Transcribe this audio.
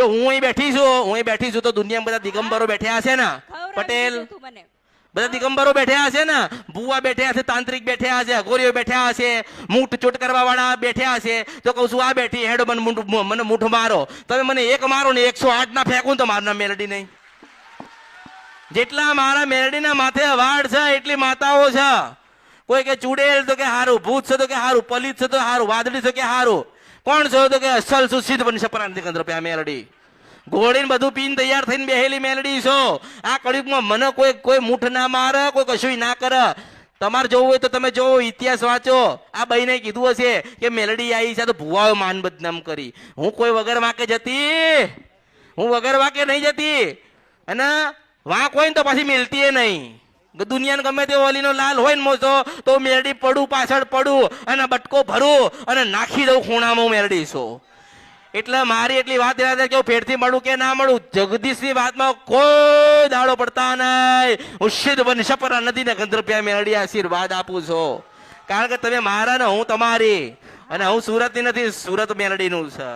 જો હું અહીં બેઠી છું તો દુનિયામાં બધા દિગંબરો બેઠ્યા હશે ને પટેલ, બધા દિગંબરો બેઠ્યા હશે ને, ભુવા બેઠ્યા હશે, તાંત્રિક બેઠ્યા હશે, અઘોરીઓ બેઠ્યા હશે, મૂઠ ચોટ કરવા વાળા બેઠ્યા હશે. તો કહું છું આ બેઠી હેડો મને મૂઠ મારો. તમે મને એક મારો ને 108 ના ફેંકું તો મારના મેલડી નહીં. જેટલા મારા મેલડીના માથે વાળ છે એટલી માતાઓ છે. કોઈ કે ચુડેલ તો કે હારું, ભૂત છે તો કે હારું, પલિત છે તો હારું, વાદળી છે કે હારું, કોણ છે તો કે અસલ સુસિદ્ધ બની સપરાંતિ કંદ્ર પ્યા મેલડી. ઘોડીને બધું પીને તૈયાર થઈને બેહેલી મેલડી છો. આ કળિયુગમાં મને કોઈ મૂઠ ના મારે, કોઈ કશું ના કરે. તમારે જોવું હોય તો તમે જોવો, ઇતિહાસ વાંચો. આ બહેને કીધું હશે કે મેલડી આવી છે તો ભુવાઓ માન બદનામ કરી. હું કોઈ વગર વાંકે જતી, હું વગર વાંકે નહીં જતી. અને વાંક હોય ને તો પાછી મેલતી એ નહીં. દુનિયાને ગમે તે ઓલીનો લાલ હોય ને મોસો તો મેરડી પડું, પાછળ પડું અને બટકો ભરું અને નાખી દઉં ખૂણામાં મેરડી છું. એટલે મારી એટલી વાત યાદ કે હું ફેરથી મળું કે ના મળું, જગદીશની વાતમાં કોઈ દાડો પડતા નહીં. હું સિદ્ધ બની સપરા નદીને ગંધર્પ્યા મેરડી આશીર્વાદ આપું છું. કારણ કે તમે મારા ને હું તમારી, અને હું સુરતની નથી, સુરત મેરડીનું છે.